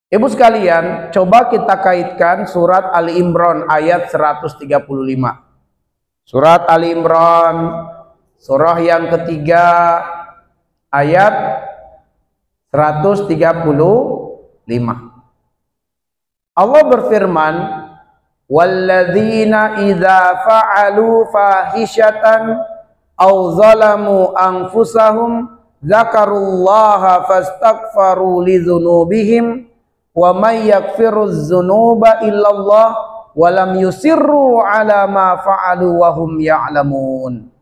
Ibu sekalian, coba kita kaitkan surat Ali Imran ayat 135. Surat Ali Imran, surah yang ketiga, ayat 135. Allah berfirman, "Walladzina idza fa'alu fahishatan aw zalamu anfusahum dzakarullaha fastaghfaru lidzunubihim wa may yaghfiruz dzunuba illallah wa lam yusirru ala ma fa'alu wa hum ya'lamun."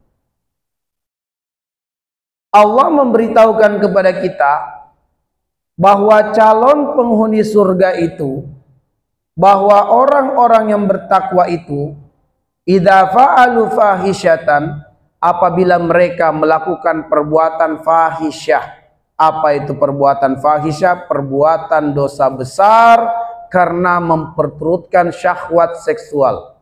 Allah memberitahukan kepada kita bahwa calon penghuni surga itu, bahwa orang-orang yang bertakwa itu, idza fa'alu fahisyatan, apabila mereka melakukan perbuatan fahisyah. Apa itu perbuatan fahisyah? Perbuatan dosa besar karena memperturutkan syahwat seksual,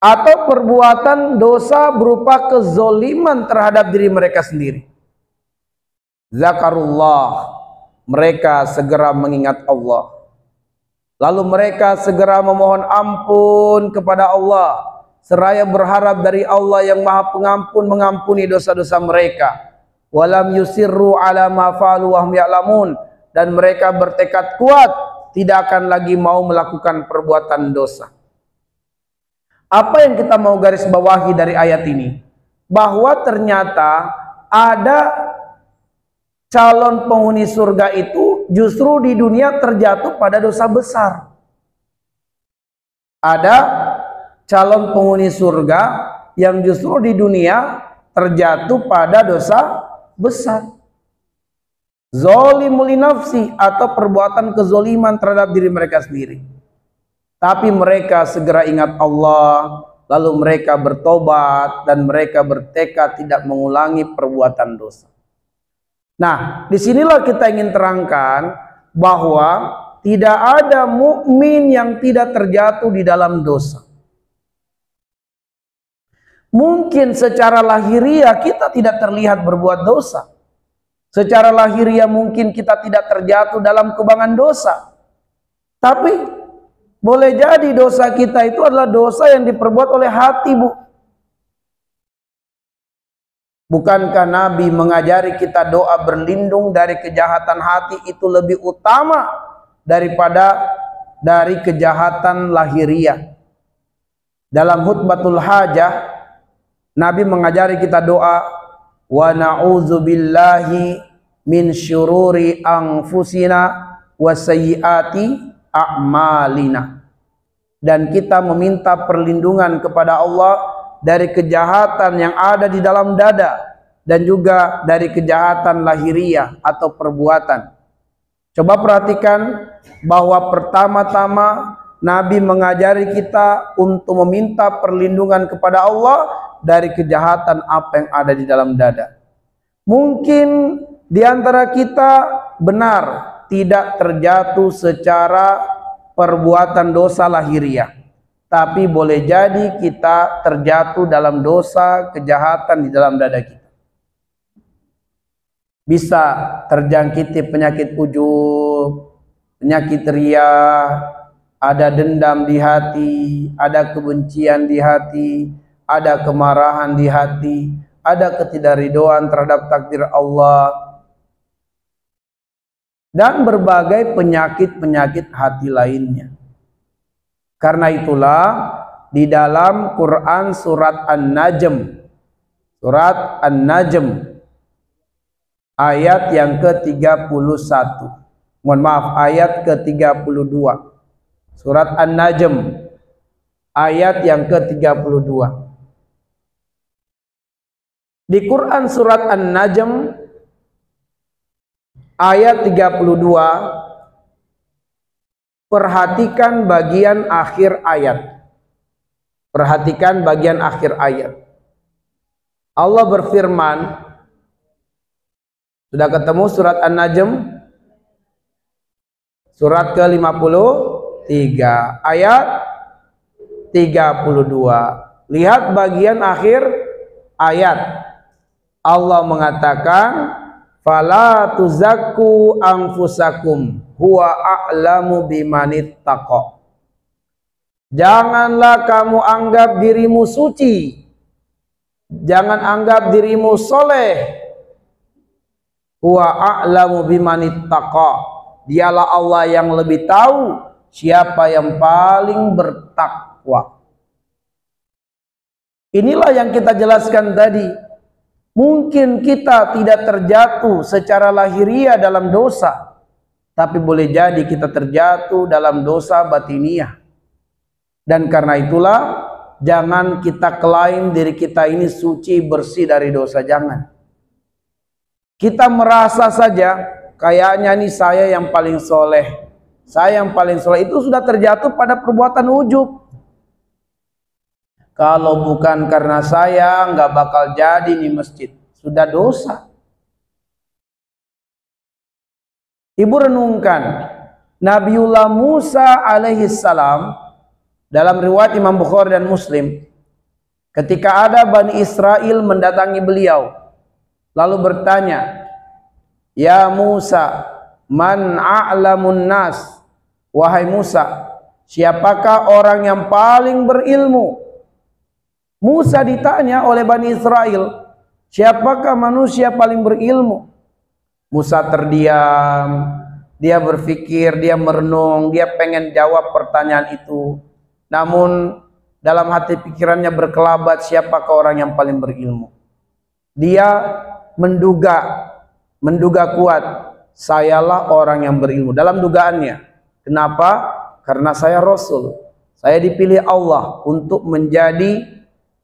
atau perbuatan dosa berupa kezoliman terhadap diri mereka sendiri. Zakarullah, mereka segera mengingat Allah, lalu mereka segera memohon ampun kepada Allah, seraya berharap dari Allah yang Maha Pengampun mengampuni dosa-dosa mereka. Walam yusirru ala ma fa'alu wa hum ya'lamun, dan mereka bertekad kuat tidak akan lagi mau melakukan perbuatan dosa. Apa yang kita mau garis bawahi dari ayat ini? Bahwa ternyata ada calon penghuni surga itu justru di dunia terjatuh pada dosa besar. Ada calon penghuni surga yang justru di dunia terjatuh pada dosa besar. Zolimul nafsi, atau perbuatan kezoliman terhadap diri mereka sendiri. Tapi mereka segera ingat Allah, lalu mereka bertobat dan mereka bertekad tidak mengulangi perbuatan dosa. Nah, disinilah kita ingin terangkan bahwa tidak ada mukmin yang tidak terjatuh di dalam dosa. Mungkin secara lahiriah kita tidak terlihat berbuat dosa. Secara lahiriah mungkin kita tidak terjatuh dalam kubangan dosa. Tapi boleh jadi dosa kita itu adalah dosa yang diperbuat oleh hati, Bu. Bukankah Nabi mengajari kita doa berlindung dari kejahatan hati itu lebih utama daripada dari kejahatan lahiriah? Dalam khutbatul hajah, Nabi mengajari kita doa, wa na'udzubillahi min syururi anfusina wa sayyiati a'malina. Dan kita meminta perlindungan kepada Allah dari kejahatan yang ada di dalam dada dan juga dari kejahatan lahiriah atau perbuatan. Coba perhatikan bahwa pertama-tama Nabi mengajari kita untuk meminta perlindungan kepada Allah dari kejahatan apa yang ada di dalam dada. Mungkin di antara kita benar tidak terjatuh secara perbuatan dosa lahiriah, tapi boleh jadi kita terjatuh dalam dosa kejahatan di dalam dada kita. Bisa terjangkiti penyakit ujub, penyakit ria, ada dendam di hati, ada kebencian di hati, ada kemarahan di hati, ada ketidakridhoan terhadap takdir Allah, dan berbagai penyakit-penyakit hati lainnya. Karena itulah di dalam Quran surat An-Najm, ayat yang ke-31, mohon maaf, ayat ke-32, surat An-Najm ayat yang ke-32. Di Quran surat An-Najm ayat 32, perhatikan bagian akhir ayat. Perhatikan bagian akhir ayat. Allah berfirman, sudah ketemu surat An-Najm? Surat ke-53 ayat 32. Lihat bagian akhir ayat. Allah mengatakan, Fala tuzakku anfusakum huwa a'lamu bimanittaqa. Janganlah kamu anggap dirimu suci, jangan anggap dirimu soleh. Huwa a'lamu bimanittaqa. Dialah Allah yang lebih tahu siapa yang paling bertakwa. Inilah yang kita jelaskan tadi. Mungkin kita tidak terjatuh secara lahiriah dalam dosa, tapi boleh jadi kita terjatuh dalam dosa batiniah. Dan karena itulah jangan kita klaim diri kita ini suci bersih dari dosa, jangan. Kita merasa saja kayaknya nih saya yang paling soleh, saya yang paling soleh, itu sudah terjatuh pada perbuatan ujub. Kalau bukan karena saya nggak bakal jadi nih masjid, sudah dosa. Ibu renungkan Nabiullah Musa alaihi salam dalam riwayat Imam Bukhari dan Muslim, ketika ada Bani Israel mendatangi beliau lalu bertanya, "Ya Musa, man a'lamun nas?" Wahai Musa, siapakah orang yang paling berilmu? Musa ditanya oleh Bani Israel, siapakah manusia paling berilmu? Musa terdiam, dia berpikir, dia merenung, dia pengen jawab pertanyaan itu. Namun dalam hati pikirannya berkelabat, siapakah orang yang paling berilmu? Dia menduga kuat, sayalah orang yang berilmu. Dalam dugaannya, kenapa? Karena saya Rasul, saya dipilih Allah untuk menjadi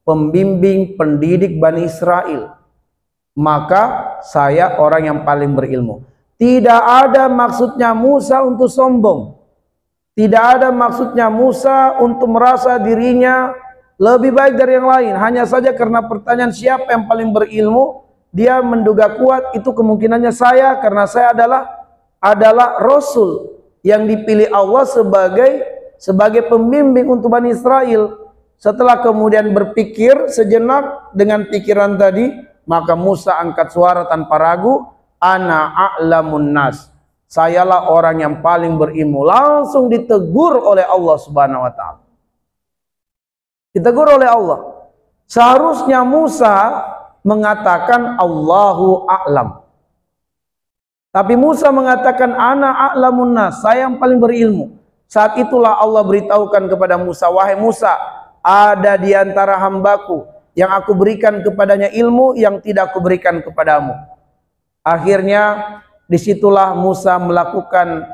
pembimbing pendidik Bani Israel, maka saya orang yang paling berilmu. Tidak ada maksudnya Musa untuk sombong, tidak ada maksudnya Musa untuk merasa dirinya lebih baik dari yang lain. Hanya saja karena pertanyaan siapa yang paling berilmu, dia menduga kuat itu kemungkinannya saya, karena saya adalah Rasul yang dipilih Allah sebagai pembimbing untuk Bani Israel. Setelah kemudian berpikir sejenak dengan pikiran tadi, maka Musa angkat suara tanpa ragu, ana a'lamun nas, sayalah orang yang paling berilmu. Langsung ditegur oleh Allah Subhanahu wa taala. Ditegur oleh Allah. Seharusnya Musa mengatakan Allahu a'lam, tapi Musa mengatakan ana a'lamun nas, saya yang paling berilmu. Saat itulah Allah beritahukan kepada Musa, wahai Musa, ada di antara hambaku yang aku berikan kepadanya ilmu yang tidak aku berikan kepadamu. Akhirnya disitulah Musa melakukan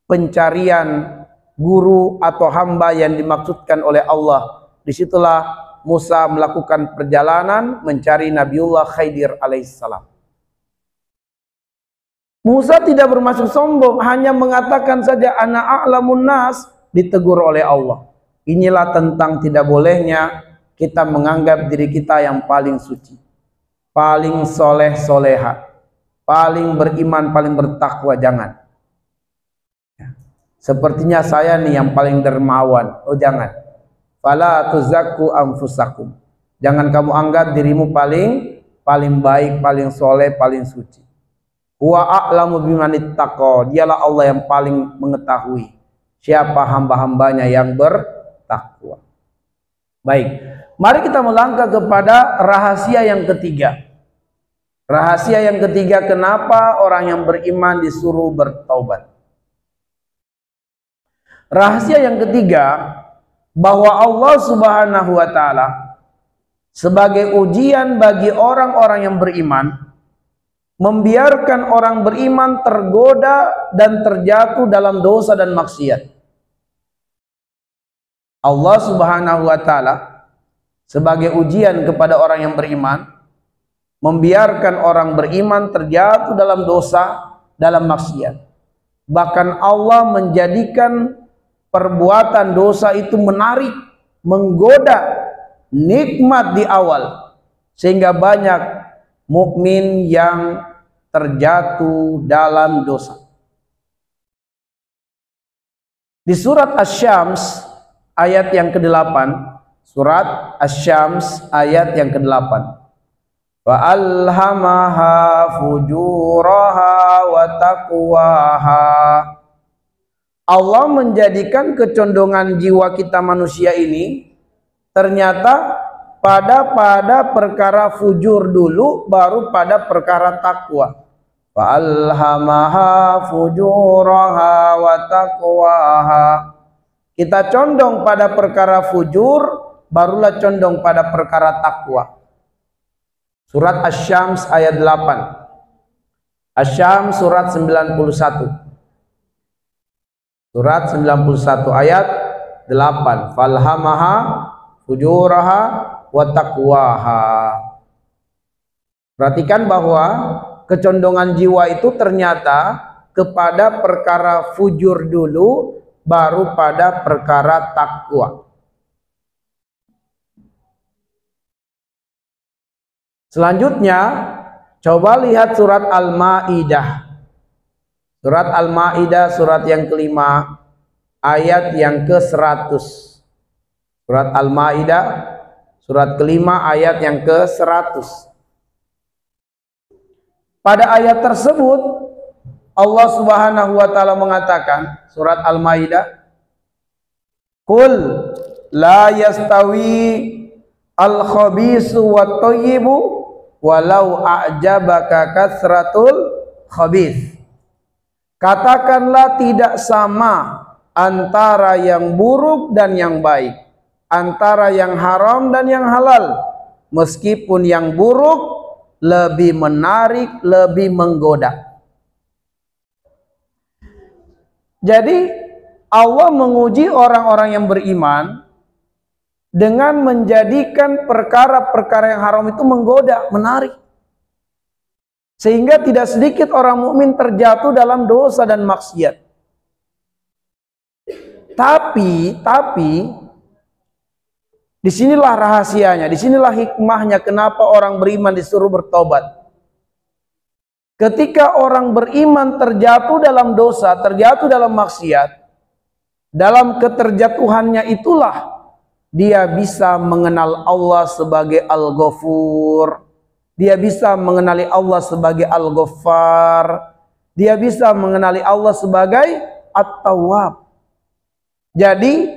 pencarian guru atau hamba yang dimaksudkan oleh Allah. Disitulah Musa melakukan perjalanan mencari Nabiullah Khidir alaihissalam. Musa tidak bermaksud sombong, hanya mengatakan saja ana a'lamun nas, ditegur oleh Allah. Inilah tentang tidak bolehnya kita menganggap diri kita yang paling suci, paling soleh soleha, paling beriman, paling bertakwa. Jangan. Sepertinya saya nih yang paling dermawan. Oh jangan. Fala tuzakku anfusakum. Jangan kamu anggap dirimu paling baik, paling soleh, paling suci. Wa a'lamu bimanittaqa. Dialah Allah yang paling mengetahui siapa hamba-hambanya yang bertakwa. Baik, mari kita melangkah kepada rahasia yang ketiga. Rahasia yang ketiga, kenapa orang yang beriman disuruh bertaubat. Rahasia yang ketiga, bahwa Allah Subhanahu wa taala sebagai ujian bagi orang-orang yang beriman, membiarkan orang beriman tergoda dan terjatuh dalam dosa dan maksiat. Allah Subhanahu wa taala sebagai ujian kepada orang yang beriman, membiarkan orang beriman terjatuh dalam dosa, dalam maksiat. Bahkan Allah menjadikan perbuatan dosa itu menarik, menggoda, nikmat di awal, sehingga banyak mukmin yang terjatuh dalam dosa. Di surat Asy-Syams ayat yang ke-8, surat Asy-Syams ayat yang ke-8, Fa alhamaha fujuraha wa taqwaha. Allah menjadikan kecondongan jiwa kita manusia ini ternyata pada perkara fujur dulu, baru pada perkara takwa. Fa alhamaha fujuraha wa taqwaha. Kita condong pada perkara fujur, barulah condong pada perkara takwa. Surat Asy-Syams ayat 8. Asy-Syams surat 91. Surat 91 ayat 8. Falhamaha fujuraha wa taqwaha. Perhatikan bahwa kecondongan jiwa itu ternyata kepada perkara fujur dulu, baru pada perkara takwa. Selanjutnya, coba lihat surat Al-Maidah. Surat Al-Maidah surat yang kelima, ayat yang ke-100. Surat Al-Maidah surat kelima, ayat yang ke-100. Pada ayat tersebut Allah Subhanahu wa taala mengatakan, surat Al-Maidah, "Qul la yastawi al-khabisu wat thayyibu walau a'jabaka kasratul khabith." Katakanlah tidak sama antara yang buruk dan yang baik, antara yang haram dan yang halal, meskipun yang buruk lebih menarik, lebih menggoda. Jadi Allah menguji orang-orang yang beriman dengan menjadikan perkara-perkara yang haram itu menggoda, menarik. Sehingga tidak sedikit orang mukmin terjatuh dalam dosa dan maksiat. Tapi disinilah rahasianya, disinilah hikmahnya kenapa orang beriman disuruh bertobat. Ketika orang beriman terjatuh dalam dosa, terjatuh dalam maksiat, dalam keterjatuhannya itulah dia bisa mengenal Allah sebagai Al-Ghafur. Dia bisa mengenali Allah sebagai Al-Ghaffar. Dia bisa mengenali Allah sebagai At-Tawwab. Jadi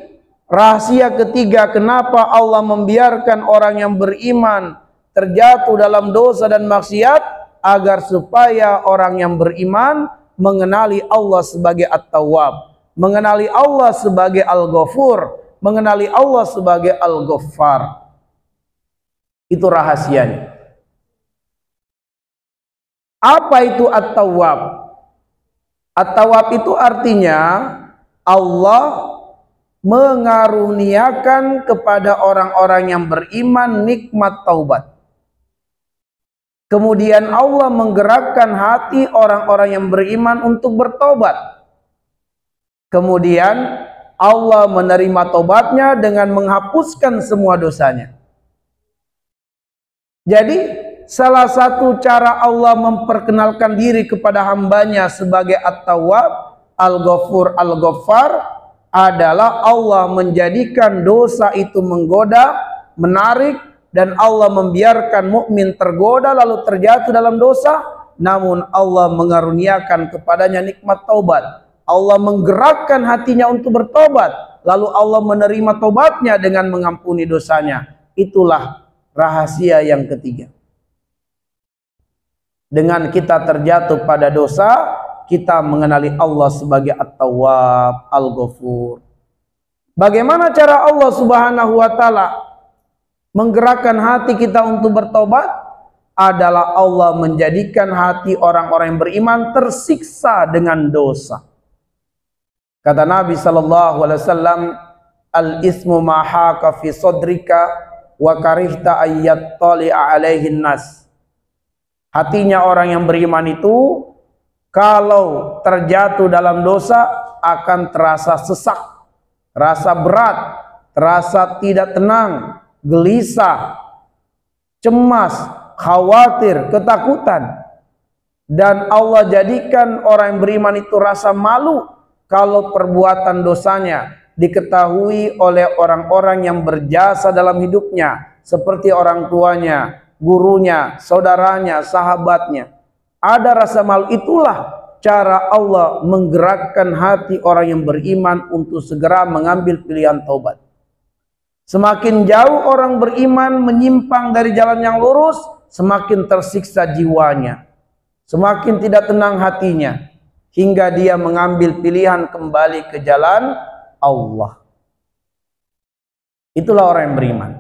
rahasia ketiga kenapa Allah membiarkan orang yang beriman terjatuh dalam dosa dan maksiat, agar supaya orang yang beriman mengenali Allah sebagai At-Tawwab, mengenali Allah sebagai Al-Ghafur, mengenali Allah sebagai Al-Ghaffar. Itu rahasianya. Apa itu At-Tawwab? At-Tawwab itu artinya Allah mengaruniakan kepada orang-orang yang beriman nikmat taubat. Kemudian Allah menggerakkan hati orang-orang yang beriman untuk bertobat. Kemudian Allah menerima tobatnya dengan menghapuskan semua dosanya. Jadi salah satu cara Allah memperkenalkan diri kepada hambanya sebagai At-Tawwab, Al-Ghafur, Al-Ghaffar adalah Allah menjadikan dosa itu menggoda, menarik, dan Allah membiarkan mukmin tergoda lalu terjatuh dalam dosa, namun Allah mengaruniakan kepadanya nikmat taubat. Allah menggerakkan hatinya untuk bertobat, lalu Allah menerima tobatnya dengan mengampuni dosanya. Itulah rahasia yang ketiga. Dengan kita terjatuh pada dosa, kita mengenali Allah sebagai At-Tawwab, Al-Ghafur. Bagaimana cara Allah Subhanahu wa taala menggerakkan hati kita untuk bertobat? Adalah Allah menjadikan hati orang-orang yang beriman tersiksa dengan dosa. Kata Nabi sallallahu alaihi wasallam, "Al-ismu ma haka fi sadrika wa karihta ayyat tali'a alaihin nas." Hatinya orang yang beriman itu kalau terjatuh dalam dosa akan terasa sesak, terasa berat, terasa tidak tenang, gelisah, cemas, khawatir, ketakutan. Dan Allah jadikan orang yang beriman itu rasa malu kalau perbuatan dosanya diketahui oleh orang-orang yang berjasa dalam hidupnya, seperti orang tuanya, gurunya, saudaranya, sahabatnya. Ada rasa malu. Itulah cara Allah menggerakkan hati orang yang beriman untuk segera mengambil pilihan taubat. Semakin jauh orang beriman menyimpang dari jalan yang lurus, semakin tersiksa jiwanya, semakin tidak tenang hatinya, hingga dia mengambil pilihan kembali ke jalan Allah. Itulah orang yang beriman.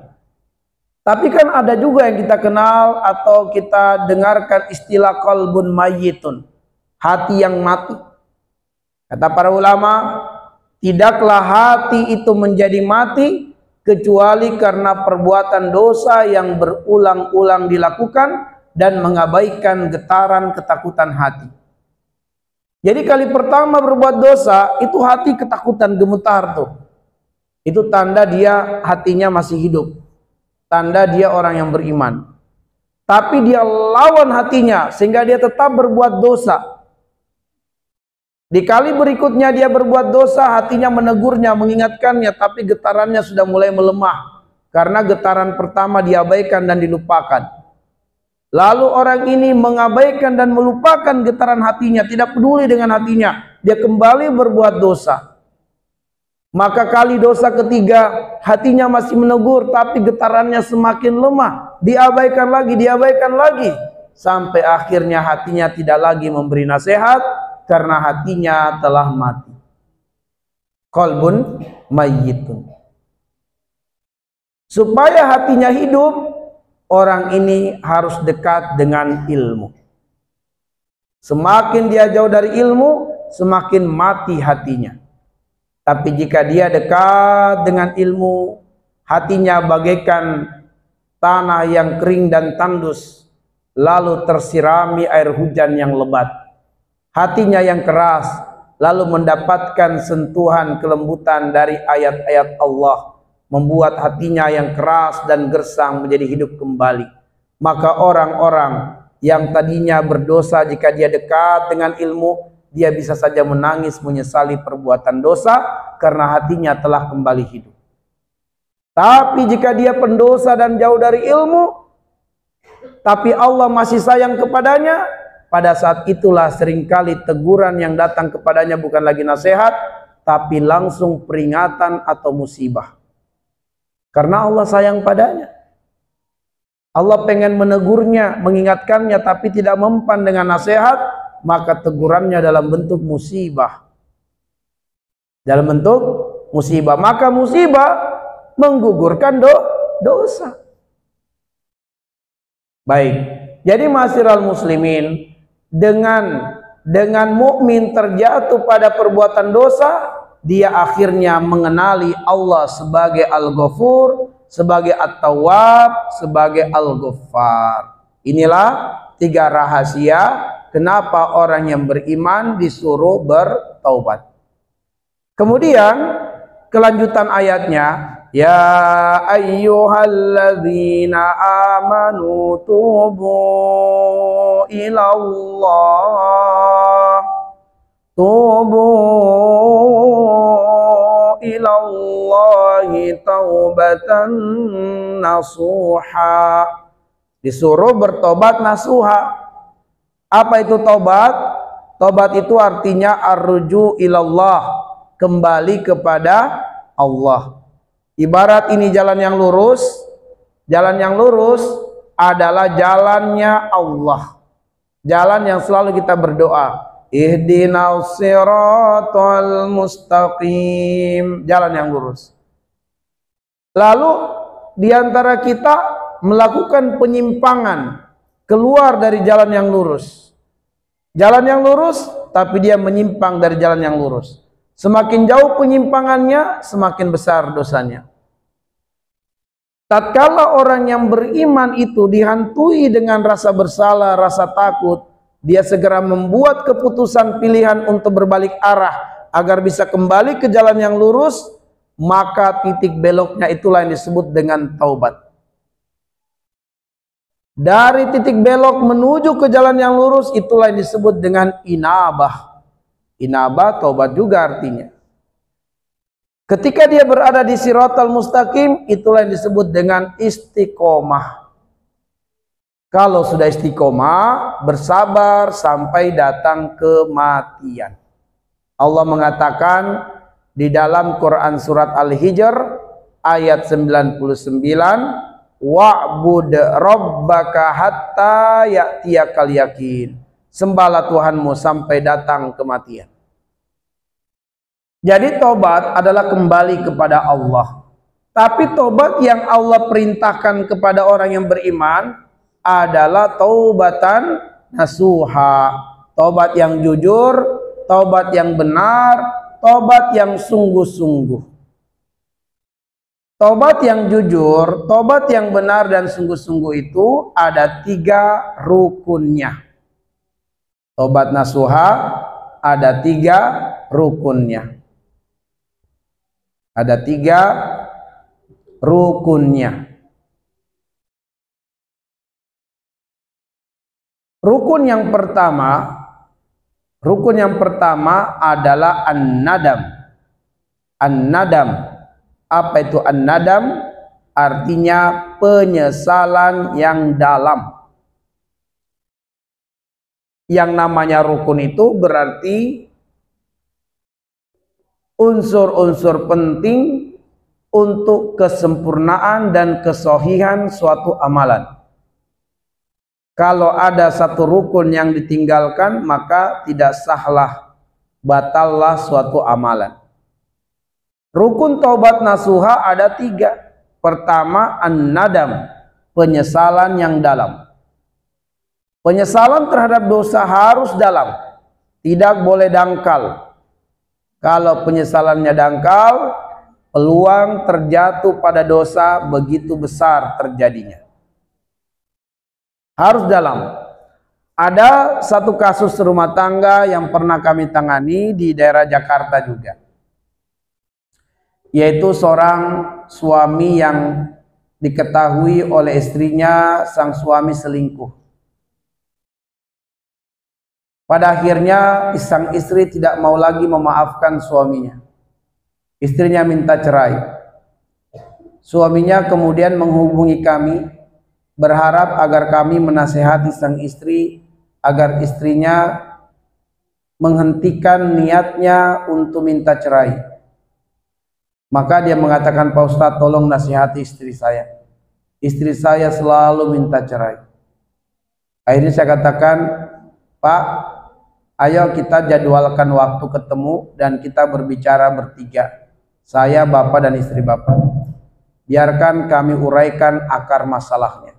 Tapi kan ada juga yang kita kenal atau kita dengarkan istilah qalbun mayyitun, hati yang mati. Kata para ulama, tidaklah hati itu menjadi mati kecuali karena perbuatan dosa yang berulang-ulang dilakukan dan mengabaikan getaran ketakutan hati. Jadi kali pertama berbuat dosa, itu hati ketakutan, gemetar tuh. Itu tanda dia hatinya masih hidup. Tanda dia orang yang beriman. Tapi dia lawan hatinya sehingga dia tetap berbuat dosa. Di kali berikutnya dia berbuat dosa, hatinya menegurnya, mengingatkannya, tapi getarannya sudah mulai melemah karena getaran pertama diabaikan dan dilupakan. Lalu orang ini mengabaikan dan melupakan getaran hatinya, tidak peduli dengan hatinya, dia kembali berbuat dosa. Maka kali dosa ketiga, hatinya masih menegur, tapi getarannya semakin lemah, diabaikan lagi, sampai akhirnya hatinya tidak lagi memberi nasihat karena hatinya telah mati. Qalbun mayyitun. Supaya hatinya hidup, orang ini harus dekat dengan ilmu. Semakin dia jauh dari ilmu, semakin mati hatinya. Tapi jika dia dekat dengan ilmu, hatinya bagaikan tanah yang kering dan tandus, lalu tersirami air hujan yang lebat. Hatinya yang keras, lalu mendapatkan sentuhan kelembutan dari ayat-ayat Allah, membuat hatinya yang keras dan gersang menjadi hidup kembali. Maka orang-orang yang tadinya berdosa, jika dia dekat dengan ilmu, dia bisa saja menangis menyesali perbuatan dosa karena hatinya telah kembali hidup. Tapi jika dia pendosa dan jauh dari ilmu, tapi Allah masih sayang kepadanya, pada saat itulah seringkali teguran yang datang kepadanya bukan lagi nasihat, tapi langsung peringatan atau musibah. Karena Allah sayang padanya. Allah pengen menegurnya, mengingatkannya, tapi tidak mempan dengan nasihat, maka tegurannya dalam bentuk musibah. Dalam bentuk musibah. Maka musibah menggugurkan dosa. Baik. Jadi ma'asyiral muslimin, dengan mukmin terjatuh pada perbuatan dosa, dia akhirnya mengenali Allah sebagai Al-Ghafur, sebagai At-Tawwab, sebagai Al-Ghaffar. Inilah 3 rahasia kenapa orang yang beriman disuruh bertaubat. Kemudian kelanjutan ayatnya, ya ayyuhalladzina amanu tubu ilallahi taubatan nasuha. Disuruh bertobat nasuha. Apa itu tobat? Tobat itu artinya arruju ilallah, kembali kepada Allah. Ibarat ini jalan yang lurus. Jalan yang lurus adalah jalannya Allah. Jalan yang selalu kita berdoa, ihdinas siratal mustaqim, jalan yang lurus. Lalu diantara kita melakukan penyimpangan, keluar dari jalan yang lurus. Jalan yang lurus, tapi dia menyimpang dari jalan yang lurus. Semakin jauh penyimpangannya, semakin besar dosanya. Tatkala orang yang beriman itu dihantui dengan rasa bersalah, rasa takut, dia segera membuat keputusan pilihan untuk berbalik arah agar bisa kembali ke jalan yang lurus, maka titik beloknya itulah yang disebut dengan taubat. Dari titik belok menuju ke jalan yang lurus, itulah yang disebut dengan inabah. Inabah, taubat juga artinya. Ketika dia berada di siratal mustaqim, itulah yang disebut dengan istiqomah. Kalau sudah istiqomah, bersabar sampai datang kematian. Allah mengatakan di dalam Quran surat Al-Hijr ayat 99, wa'bud rabbaka hatta ya'tiyakal yakin. Sembahlah Tuhanmu sampai datang kematian. Jadi tobat adalah kembali kepada Allah. Tapi tobat yang Allah perintahkan kepada orang yang beriman adalah taubatan nasuha, tobat yang jujur, tobat yang benar, tobat yang sungguh-sungguh. Tobat yang jujur, tobat yang benar dan sungguh-sungguh itu ada 3 rukunnya. Tobat nasuha ada 3 rukunnya. Ada 3 rukunnya. Rukun yang pertama adalah an-nadam. An-nadam. Apa itu an-nadam? Artinya penyesalan yang dalam. Yang namanya rukun itu berarti unsur-unsur penting untuk kesempurnaan dan kesohihan suatu amalan. Kalau ada satu rukun yang ditinggalkan, maka tidak sahlah, batallah suatu amalan. Rukun taubat nasuha ada 3. Pertama, an-nadam, penyesalan yang dalam. Penyesalan terhadap dosa harus dalam, tidak boleh dangkal. Kalau penyesalannya dangkal, peluang terjatuh pada dosa begitu besar terjadinya. Harus dalam. Ada satu kasus rumah tangga yang pernah kami tangani di daerah Jakarta juga, yaitu seorang suami yang diketahui oleh istrinya sang suami selingkuh. Pada akhirnya sang istri tidak mau lagi memaafkan suaminya. Istrinya minta cerai. Suaminya kemudian menghubungi kami, berharap agar kami menasehati sang istri agar istrinya menghentikan niatnya untuk minta cerai. Maka dia mengatakan, Pak Ustadz, tolong nasihati istri saya. Istri saya selalu minta cerai. Akhirnya saya katakan, Pak, ayo kita jadwalkan waktu ketemu dan kita berbicara bertiga. Saya, Bapak, dan istri Bapak. Biarkan kami uraikan akar masalahnya.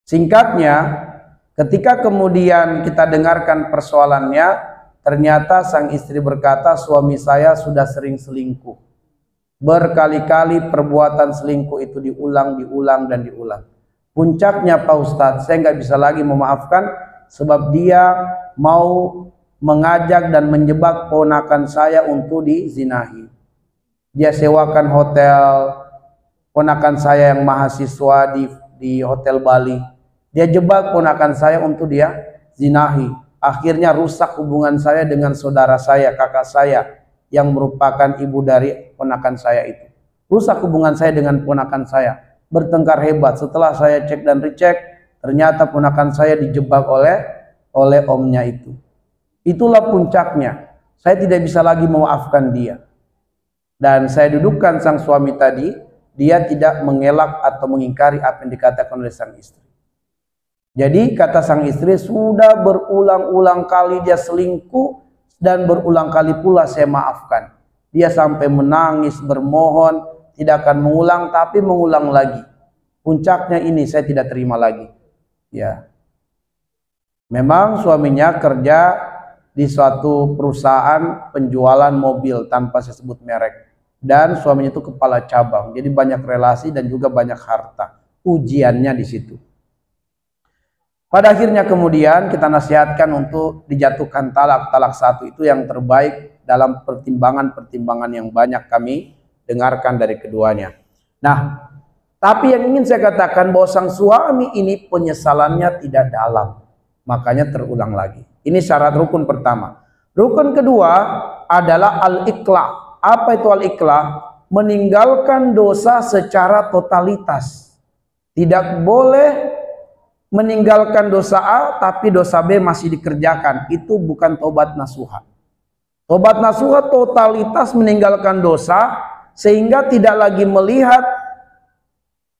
Singkatnya, ketika kemudian kita dengarkan persoalannya, ternyata sang istri berkata, suami saya sudah sering selingkuh. Berkali-kali perbuatan selingkuh itu diulang, dan diulang. Puncaknya, Pak Ustadz, saya nggak bisa lagi memaafkan sebab dia mau mengajak dan menjebak ponakan saya untuk dizinahi. Dia sewakan hotel ponakan saya yang mahasiswa di Hotel Bali. Dia jebak ponakan saya untuk dia zinahi. Akhirnya rusak hubungan saya dengan saudara saya, kakak saya, yang merupakan ibu dari ponakan saya itu. Rusak hubungan saya dengan ponakan saya. Bertengkar hebat. Setelah saya cek dan recheck, ternyata ponakan saya dijebak oleh omnya itu. Itulah puncaknya. Saya tidak bisa lagi memaafkan dia. Dan saya dudukkan sang suami tadi, dia tidak mengelak atau mengingkari apa yang dikatakan oleh sang istri. Jadi kata sang istri, sudah berulang-ulang kali dia selingkuh dan berulang kali pula saya maafkan. Dia sampai menangis, bermohon, tidak akan mengulang, tapi mengulang lagi. Puncaknya ini, saya tidak terima lagi. Ya, memang suaminya kerja di suatu perusahaan penjualan mobil tanpa saya sebut merek. Dan suaminya itu kepala cabang, jadi banyak relasi dan juga banyak harta. Ujiannya di situ. Pada akhirnya kemudian kita nasihatkan untuk dijatuhkan talak. Talak 1 itu yang terbaik dalam pertimbangan-pertimbangan yang banyak kami dengarkan dari keduanya. Nah, tapi yang ingin saya katakan bahwa sang suami ini penyesalannya tidak dalam, makanya terulang lagi. Ini syarat rukun pertama. Rukun kedua adalah al-iqla'. Apa itu al-iqla'? Meninggalkan dosa secara totalitas. Tidak boleh meninggalkan dosa A tapi dosa B masih dikerjakan, itu bukan tobat nasuha. Tobat nasuha totalitas meninggalkan dosa sehingga tidak lagi melihat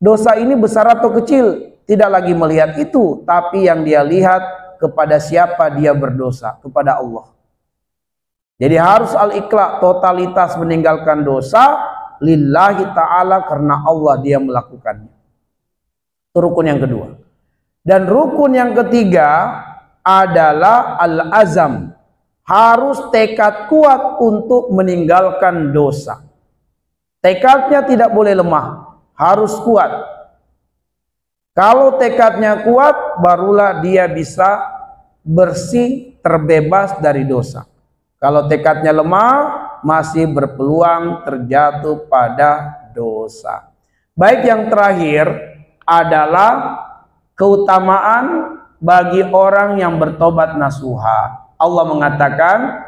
dosa ini besar atau kecil, tidak lagi melihat itu, tapi yang dia lihat kepada siapa dia berdosa, kepada Allah. Jadi harus al-iqla, totalitas meninggalkan dosa lillahi ta'ala, karena Allah dia melakukannya. Itu rukun yang kedua. Dan rukun yang ketiga adalah al-azam. Harus tekad kuat untuk meninggalkan dosa. Tekadnya tidak boleh lemah, harus kuat. Kalau tekadnya kuat, barulah dia bisa bersih, terbebas dari dosa. Kalau tekadnya lemah, masih berpeluang terjatuh pada dosa. Baik, yang terakhir adalah keutamaan bagi orang yang bertobat nasuha. Allah mengatakan,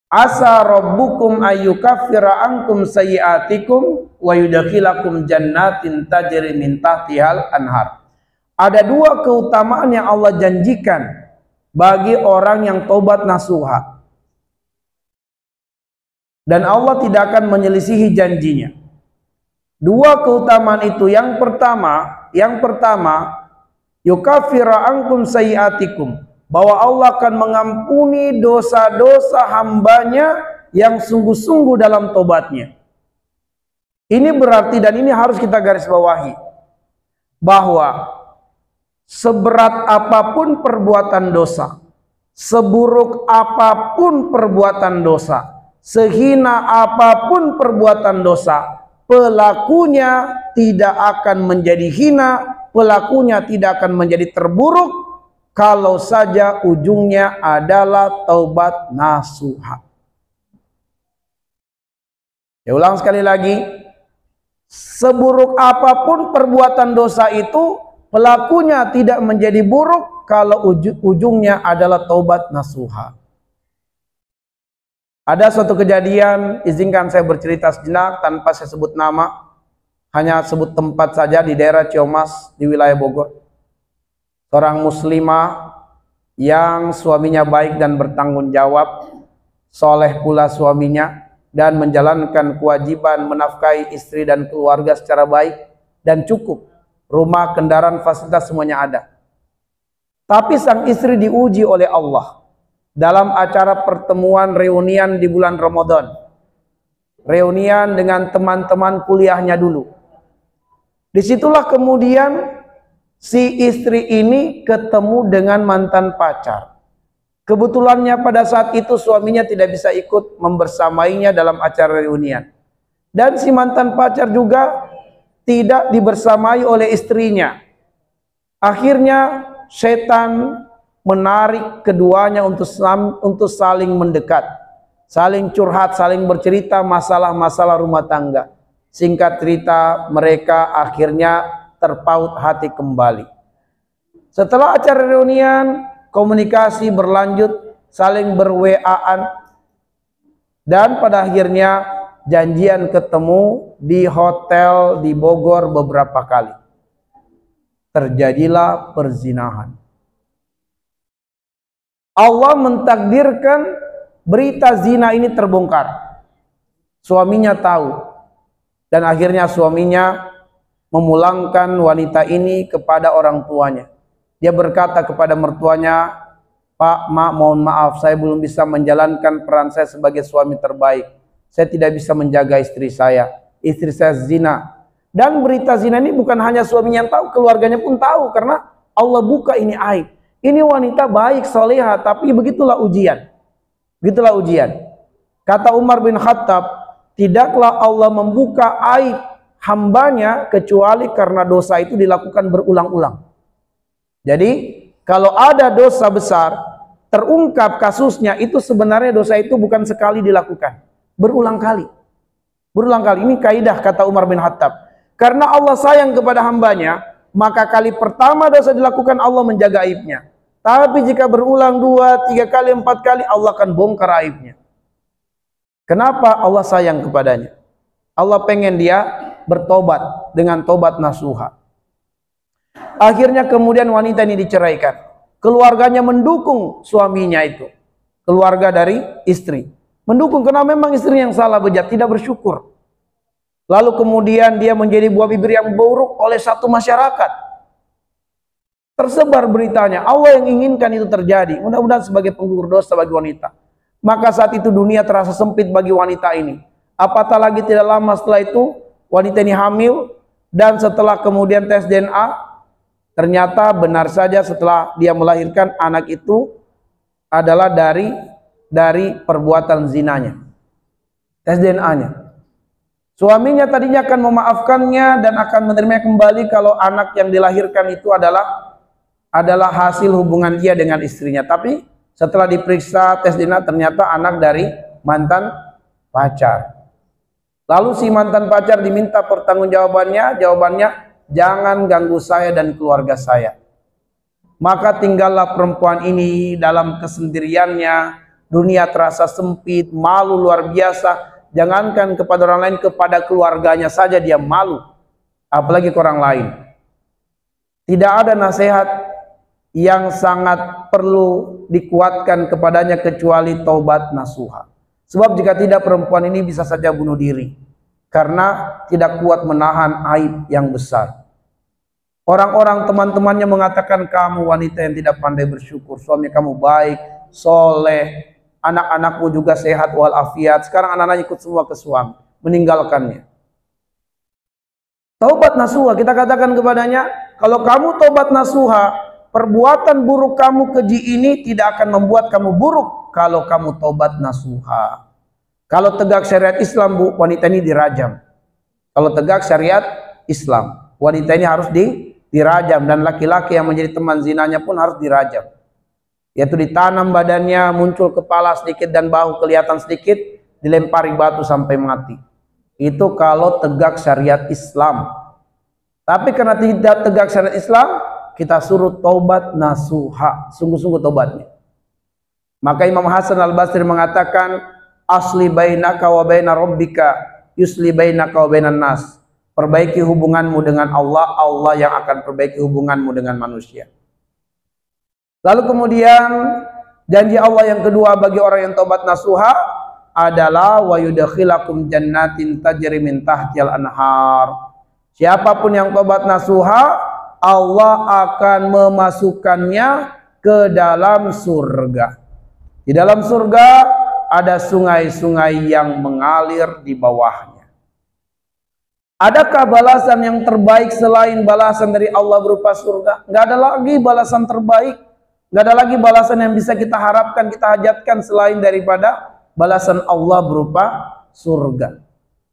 asa rabbukum ayyukaffira ankum sayyi'atikum wa yudkhilakum jannatin tajri min tahtihal anhar. Ada dua keutamaan yang Allah janjikan bagi orang yang tobat nasuha, dan Allah tidak akan menyelisihi janjinya. Dua keutamaan itu, yang pertama yukaffira ankum sayyi'atikum, bahwa Allah akan mengampuni dosa-dosa hambanya yang sungguh-sungguh dalam tobatnya. Ini berarti, dan ini harus kita garis bawahi, bahwa seberat apapun perbuatan dosa, seburuk apapun perbuatan dosa, sehina apapun perbuatan dosa, pelakunya tidak akan menjadi hina, pelakunya tidak akan menjadi terburuk kalau saja ujungnya adalah taubat nasuha. Ya, ulang sekali lagi, seburuk apapun perbuatan dosa itu, pelakunya tidak menjadi buruk kalau ujungnya adalah taubat nasuha. Ada suatu kejadian, izinkan saya bercerita sejenak tanpa saya sebut nama, hanya sebut tempat saja, di daerah Ciamas di wilayah Bogor. Seorang muslimah yang suaminya baik dan bertanggung jawab, soleh pula suaminya, dan menjalankan kewajiban menafkahi istri dan keluarga secara baik dan cukup. Rumah, kendaraan, fasilitas semuanya ada. Tapi sang istri diuji oleh Allah dalam acara pertemuan reunian di bulan Ramadan. Reunian dengan teman-teman kuliahnya dulu. Disitulah kemudian si istri ini ketemu dengan mantan pacar. Kebetulannya pada saat itu suaminya tidak bisa ikut membersamainya dalam acara reunian. Dan si mantan pacar juga tidak dibersamai oleh istrinya. Akhirnya setan menarik keduanya untuk saling mendekat, saling curhat, saling bercerita masalah-masalah rumah tangga. Singkat cerita, mereka akhirnya terpaut hati kembali. Setelah acara reunian, komunikasi berlanjut, saling ber-WA-an, dan pada akhirnya janjian ketemu di hotel di Bogor beberapa kali. Terjadilah perzinahan. Allah mentakdirkan berita zina ini terbongkar. Suaminya tahu, dan akhirnya suaminya memulangkan wanita ini kepada orang tuanya. Dia berkata kepada mertuanya, Pak, mohon maaf, saya belum bisa menjalankan peran saya sebagai suami terbaik. Saya tidak bisa menjaga istri saya. Istri saya zina. Dan berita zina ini bukan hanya suaminya yang tahu, keluarganya pun tahu, karena Allah buka ini aib. Ini wanita baik, soleha, tapi begitulah ujian. Begitulah ujian. Kata Umar bin Khattab, tidaklah Allah membuka aib hambanya kecuali karena dosa itu dilakukan berulang-ulang. Jadi kalau ada dosa besar terungkap kasusnya, itu sebenarnya dosa itu bukan sekali dilakukan, berulang kali. Berulang kali. Ini kaidah kata Umar bin Khattab. Karena Allah sayang kepada hambanya, maka kali pertama dosa dilakukan Allah menjaga aibnya. Tapi jika berulang 2, 3 kali, 4 kali, Allah akan bongkar aibnya. Kenapa? Allah sayang kepadanya. Allah pengen dia bertobat dengan tobat nasuha. Akhirnya kemudian wanita ini diceraikan. Keluarganya mendukung suaminya itu. Keluarga dari istri mendukung karena memang istri yang salah bejat, tidak bersyukur. Lalu kemudian dia menjadi buah bibir yang buruk oleh satu masyarakat. Tersebar beritanya, Allah yang inginkan itu terjadi. Mudah-mudahan sebagai penggugur dosa bagi wanita. Maka saat itu dunia terasa sempit bagi wanita ini. Apatah lagi tidak lama setelah itu wanita ini hamil, dan setelah kemudian tes DNA, ternyata benar saja setelah dia melahirkan anak itu adalah dari perbuatan zinanya. Tes DNA-nya. Suaminya tadinya akan memaafkannya dan akan menerima kembali kalau anak yang dilahirkan itu adalah hasil hubungan dia dengan istrinya. Tapi setelah diperiksa tes DNA ternyata anak dari mantan pacar. Lalu si mantan pacar diminta pertanggungjawabannya, jawabannya, jangan ganggu saya dan keluarga saya. Maka tinggallah perempuan ini dalam kesendiriannya, dunia terasa sempit, malu luar biasa. Jangankan kepada orang lain, kepada keluarganya saja dia malu, apalagi ke orang lain. Tidak ada nasihat yang sangat perlu dikuatkan kepadanya kecuali taubat nasuha. Sebab jika tidak, perempuan ini bisa saja bunuh diri karena tidak kuat menahan aib yang besar. Orang-orang teman-temannya mengatakan, kamu wanita yang tidak pandai bersyukur, suami kamu baik, soleh, anak-anakmu juga sehat walafiat. Sekarang anak-anaknya ikut semua ke suami, meninggalkannya. Taubat nasuha, kita katakan kepadanya, kalau kamu taubat nasuha, perbuatan buruk kamu keji ini tidak akan membuat kamu buruk kalau kamu taubat nasuha. Kalau tegak syariat Islam, Bu, wanita ini dirajam. Kalau tegak syariat Islam, wanita ini harus dirajam, dan laki-laki yang menjadi teman zinanya pun harus dirajam. Yaitu ditanam badannya, muncul kepala sedikit dan bahu kelihatan sedikit, dilempari batu sampai mati. Itu kalau tegak syariat Islam. Tapi karena tidak tegak syariat Islam, kita suruh taubat nasuha, sungguh-sungguh taubatnya. Maka Imam Hasan Al-Basri mengatakan, asli bainaka wa baina rabbika yusli bainaka wa bainan nas. Perbaiki hubunganmu dengan Allah, Allah yang akan perbaiki hubunganmu dengan manusia. Lalu kemudian janji Allah yang kedua bagi orang yang taubat nasuha adalah wa yudkhilakum jannatin tajri min tahtihal anhar. Siapapun yang taubat nasuha, Allah akan memasukkannya ke dalam surga. Di dalam surga ada sungai-sungai yang mengalir di bawahnya. Adakah balasan yang terbaik selain balasan dari Allah berupa surga? Nggak ada lagi balasan terbaik. Nggak ada lagi balasan yang bisa kita harapkan, kita hajatkan selain daripada balasan Allah berupa surga.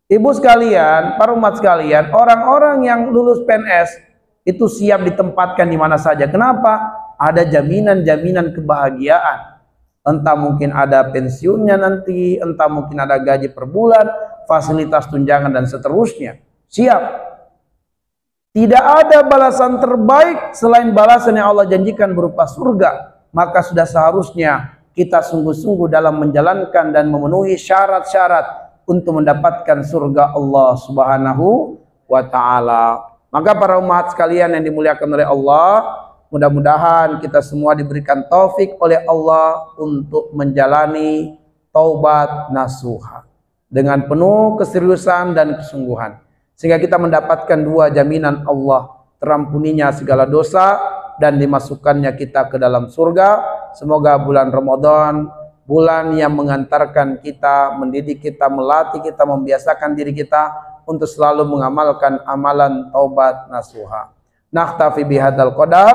Ibu sekalian, para umat sekalian, orang-orang yang lulus PNS itu siap ditempatkan di mana saja. Kenapa? Ada jaminan-jaminan kebahagiaan. Entah mungkin ada pensiunnya nanti, entah mungkin ada gaji per bulan, fasilitas tunjangan dan seterusnya. Siap. Tidak ada balasan terbaik selain balasan yang Allah janjikan berupa surga. Maka sudah seharusnya kita sungguh-sungguh dalam menjalankan dan memenuhi syarat-syarat untuk mendapatkan surga Allah Subhanahu wa ta'ala. Maka para umat sekalian yang dimuliakan oleh Allah, mudah-mudahan kita semua diberikan taufik oleh Allah untuk menjalani taubat nasuha dengan penuh keseriusan dan kesungguhan. Sehingga kita mendapatkan dua jaminan Allah, terampuninya segala dosa dan dimasukkannya kita ke dalam surga. Semoga bulan Ramadan, bulan yang mengantarkan kita, mendidik kita, melatih kita, membiasakan diri kita untuk selalu mengamalkan amalan taubat nasuha. Naktafi bihadzal qadar,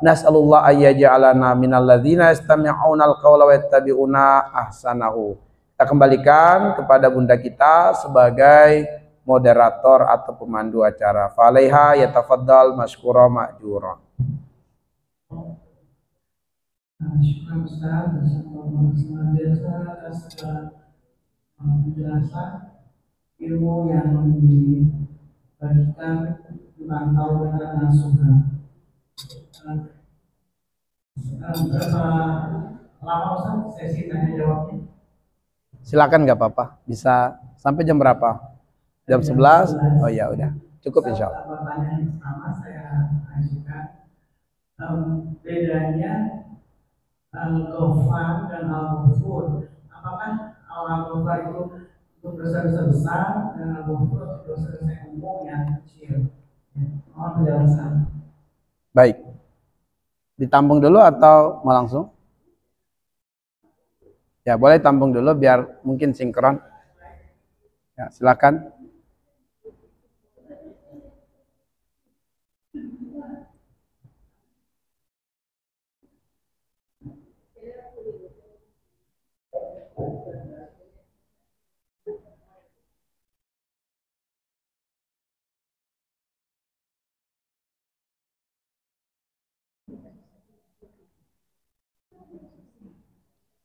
nas'alullah ayyaj'alana minal ladzina yastami'unal qawla wa yattabi'una ahsanahu. Kita kembalikan kepada bunda kita sebagai moderator atau pemandu acara. Falaiha yatafaddal masykura ma'jura. Syukur Ustaz senantiasa atas penjelasan ilmu yang dibagikan tentang taubat nasuha. Berapa lama Ustaz sesi tanya jawabnya? Silakan, nggak apa-apa. Bisa sampai jam berapa? Jam 11? Oh ya udah. Cukup insya Allah. Pertanyaan pertama saya ajukan bedanya Al-Ghafar dan Al-Ghafur. Apakah Al-Ghafar itu untuk dosa-dosa besar dan Al-Ghafur untuk dosa-dosa yang umum yang kecil? Mohon penjelasan. Baik. Ditampung dulu atau mau langsung? Ya, boleh tampung dulu biar mungkin sinkron. Ya, silakan.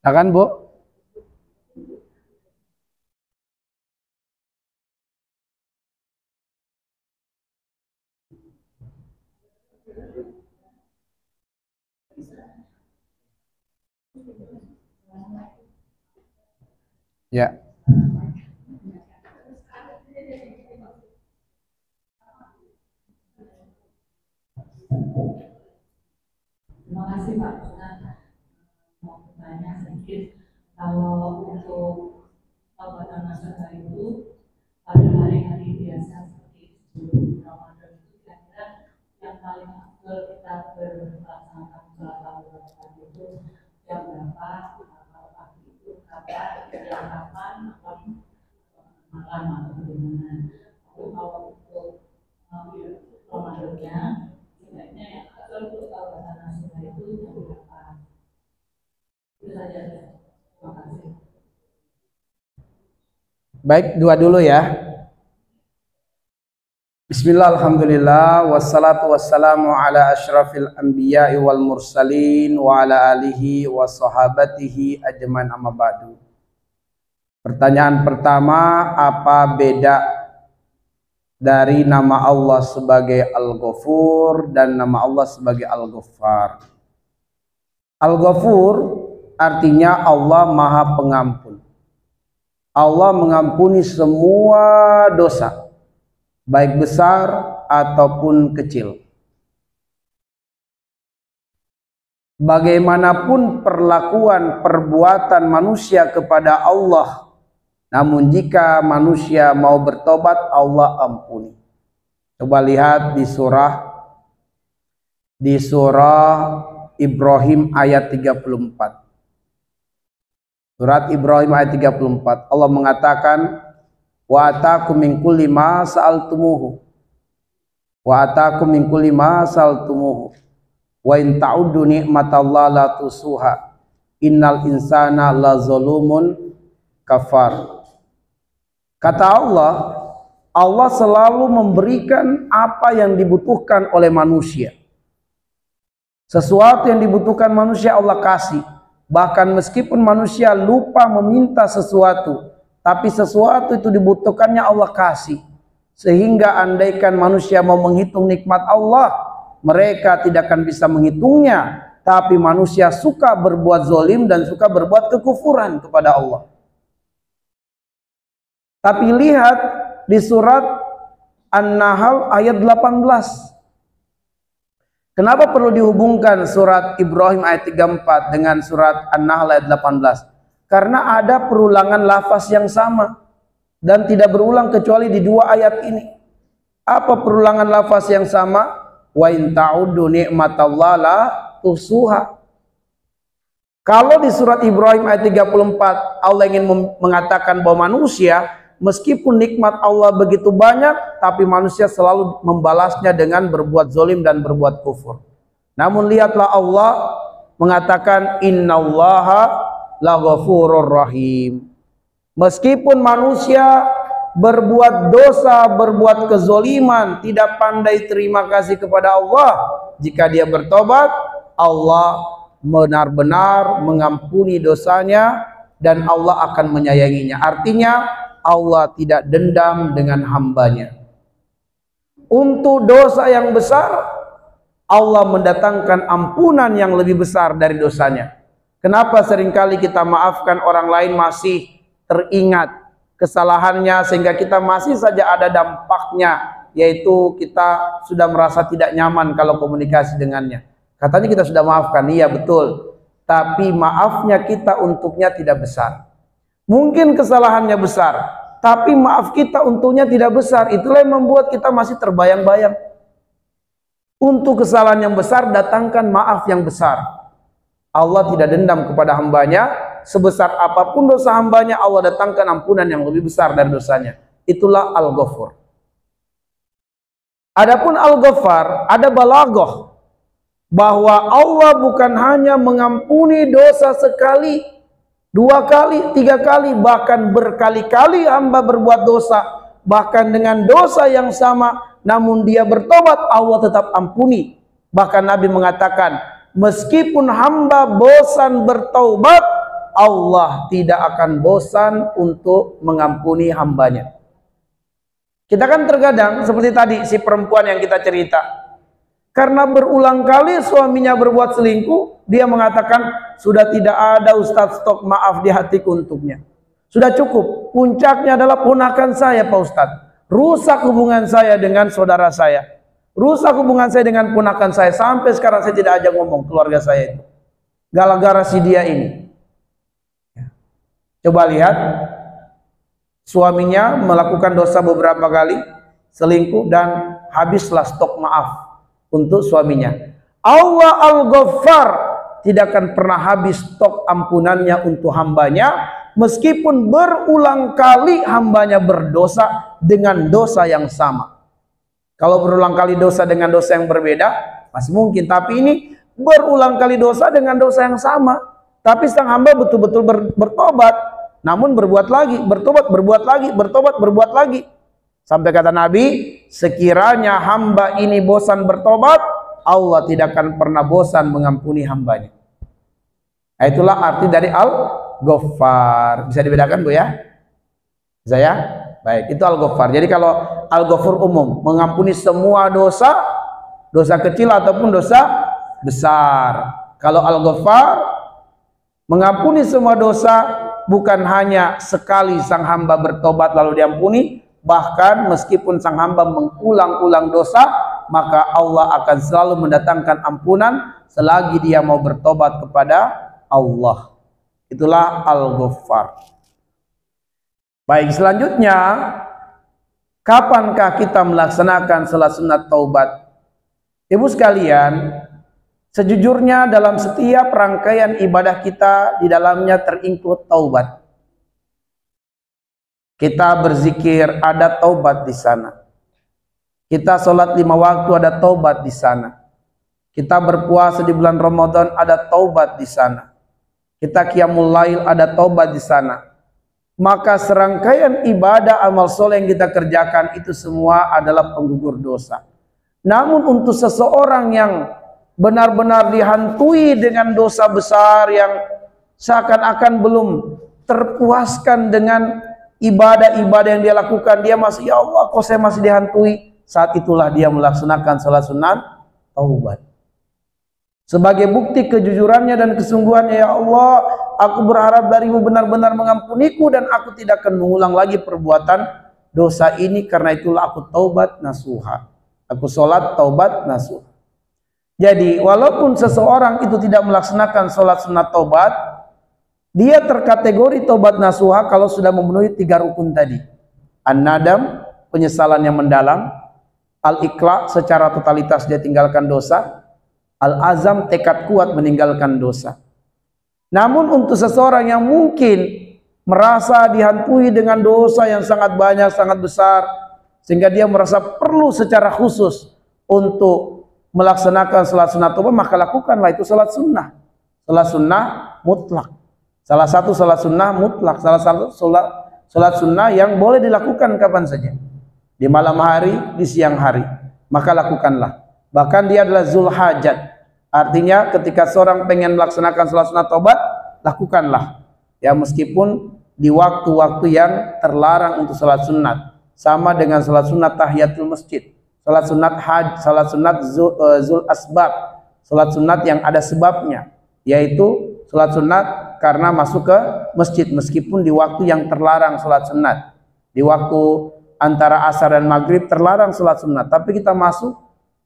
Silakan, Bu. Ya. Terima kasih Pak Ustaz. Mau bertanya sedikit, kalau untuk pengobatan nasional itu pada hari-hari biasa seperti sebelum Ramadan itu kira-kira yang paling afdol kita bermelaksanakan sholat Ramadan itu jam berapa? Kalau pagi itu kapan, jam kapan, atau malam atau bagaimana? Lalu kalau untuk Ramadannya sebaiknya yang afdol untuk pengobatan nasional itu jam berapa? Itu saja. Terima kasih. Baik, dua dulu ya. Bismillah, alhamdulillah, wassalatu wassalamu ala ashrafil anbiya'i wal mursalin wa ala alihi wa sahabatihi ajman amma ba'du. Pertanyaan pertama, apa beda dari nama Allah sebagai Al-Ghafur dan nama Allah sebagai Al-Ghaffar? Al-Ghafur artinya Allah Maha Pengampun. Allah mengampuni semua dosa, baik besar ataupun kecil. Bagaimanapun perlakuan perbuatan manusia kepada Allah, namun jika manusia mau bertobat, Allah ampuni. Coba lihat di surah Ibrahim ayat 34. Surat Ibrahim ayat 34. Allah mengatakan, wa atakum min kulli ma sa'altumuhu. Wa atakum min kulli ma sa'altumuhu. Wa in ta'uddu ni'matallahi la tusuha. Innal insana la zalumun kafar. Kata Allah, Allah selalu memberikan apa yang dibutuhkan oleh manusia. Sesuatu yang dibutuhkan manusia Allah kasih. Bahkan meskipun manusia lupa meminta sesuatu, tapi sesuatu itu dibutuhkannya Allah kasih. Sehingga andaikan manusia mau menghitung nikmat Allah, mereka tidak akan bisa menghitungnya. Tapi manusia suka berbuat zalim dan suka berbuat kekufuran kepada Allah. Tapi lihat di surat An-Nahl ayat 18. Kenapa perlu dihubungkan surat Ibrahim ayat 34 dengan surat An-Nahl ayat 18? Karena ada perulangan lafaz yang sama dan tidak berulang kecuali di dua ayat ini. Apa perulangan lafaz yang sama? Wa in ta'uddu ni'matallahi la tusuha. Kalau di surat Ibrahim ayat 34 Allah ingin mengatakan bahwa manusia meskipun nikmat Allah begitu banyak, tapi manusia selalu membalasnya dengan berbuat zalim dan berbuat kufur. Namun lihatlah Allah mengatakan innallaha laghafurur rahim. Meskipun manusia berbuat dosa, berbuat kezoliman, tidak pandai terima kasih kepada Allah, jika dia bertobat, Allah benar-benar mengampuni dosanya dan Allah akan menyayanginya. Artinya Allah tidak dendam dengan hambanya. Untuk dosa yang besar, Allah mendatangkan ampunan yang lebih besar dari dosanya. Kenapa seringkali kita maafkan orang lain masih teringat kesalahannya sehingga kita masih saja ada dampaknya, yaitu kita sudah merasa tidak nyaman kalau komunikasi dengannya. Katanya kita sudah maafkan, iya betul. Tapi maafnya kita untuknya tidak besar. Mungkin kesalahannya besar, tapi maaf kita untuknya tidak besar. Itulah yang membuat kita masih terbayang-bayang. Untuk kesalahan yang besar, datangkan maaf yang besar. Allah tidak dendam kepada hambanya. Sebesar apapun dosa hambanya, Allah datangkan ampunan yang lebih besar dari dosanya. Itulah Al-Ghafur. Adapun Al-Ghaffar, ada balaghah bahwa Allah bukan hanya mengampuni dosa sekali, 2 kali, 3 kali, bahkan berkali-kali hamba berbuat dosa, bahkan dengan dosa yang sama, namun dia bertobat, Allah tetap ampuni. Bahkan Nabi mengatakan, meskipun hamba bosan bertaubat, Allah tidak akan bosan untuk mengampuni hambanya. Kita kan terkadang seperti tadi si perempuan yang kita cerita, karena berulang kali suaminya berbuat selingkuh, dia mengatakan sudah tidak ada Ustadz, stok maaf di hatiku untuknya. Sudah cukup. Puncaknya adalah ponakan saya Pak Ustadz. Rusak hubungan saya dengan saudara saya. Rusak hubungan saya dengan ponakan saya. Sampai sekarang saya tidak ajak ngomong keluarga saya itu. Gara-gara si dia ini. Coba lihat. Suaminya melakukan dosa beberapa kali, selingkuh, dan habislah stok maaf untuk suaminya. Allah Al-Ghaffar tidak akan pernah habis stok ampunannya untuk hambanya, meskipun berulang kali hambanya berdosa dengan dosa yang sama. Kalau berulang kali dosa dengan dosa yang berbeda, masih mungkin. Tapi ini berulang kali dosa dengan dosa yang sama. Tapi sang hamba betul-betul bertobat. Namun berbuat lagi, bertobat, berbuat lagi, bertobat, berbuat lagi. Sampai kata Nabi, sekiranya hamba ini bosan bertobat, Allah tidak akan pernah bosan mengampuni hambanya. Nah, itulah arti dari Al-Ghaffar. Bisa dibedakan Bu ya? Bisa ya? Baik, itu Al-Ghaffar. Jadi kalau Al-Ghafur umum, mengampuni semua dosa, dosa kecil ataupun dosa besar. Kalau Al-Ghaffar, mengampuni semua dosa, bukan hanya sekali sang hamba bertobat lalu diampuni, bahkan meskipun sang hamba mengulang-ulang dosa, maka Allah akan selalu mendatangkan ampunan selagi dia mau bertobat kepada Allah. Itulah Al-Ghaffar. Baik, selanjutnya, kapankah kita melaksanakan salat sunat taubat? Ibu sekalian, sejujurnya dalam setiap rangkaian ibadah kita, di dalamnya terinclude taubat. Kita berzikir, ada taubat di sana. Kita sholat 5 waktu, ada taubat di sana. Kita berpuasa di bulan Ramadan, ada taubat di sana. Kita qiyamul lail, ada taubat di sana. Maka serangkaian ibadah amal soleh yang kita kerjakan itu semua adalah penggugur dosa. Namun untuk seseorang yang benar-benar dihantui dengan dosa besar yang seakan-akan belum terpuaskan dengan ibadah-ibadah yang dia lakukan, dia masih, ya Allah kok saya masih dihantui. Saat itulah dia melaksanakan salat sunat taubat sebagai bukti kejujurannya dan kesungguhannya. Ya Allah, aku berharap darimu benar-benar mengampuniku dan aku tidak akan mengulang lagi perbuatan dosa ini, karena itulah aku taubat nasuha, aku sholat taubat nasuha. Jadi walaupun seseorang itu tidak melaksanakan sholat sunat taubat, dia terkategori taubat nasuha kalau sudah memenuhi 3 rukun tadi. An-nadam, penyesalan yang mendalam. Al-iqla, secara totalitas dia tinggalkan dosa. Al-azam, tekad kuat meninggalkan dosa. Namun untuk seseorang yang mungkin merasa dihantui dengan dosa yang sangat banyak, sangat besar, sehingga dia merasa perlu secara khusus untuk melaksanakan salat sunat taubat, maka lakukanlah itu salat sunnah. Salat sunnah mutlak. Salah satu salat sunnah mutlak, salah satu salat sunnah yang boleh dilakukan kapan saja. Di malam hari, di siang hari. Maka lakukanlah. Bahkan dia adalah zul hajat. Artinya ketika seorang pengen melaksanakan salat sunat taubat, lakukanlah. Ya, meskipun di waktu-waktu yang terlarang untuk salat sunat. Sama dengan salat sunat tahiyatul masjid. Salat sunat haj, salat sunat zul asbab, salat sunat yang ada sebabnya, yaitu salat sunat karena masuk ke masjid, meskipun di waktu yang terlarang salat sunat. Di waktu antara asar dan maghrib terlarang salat sunat, tapi kita masuk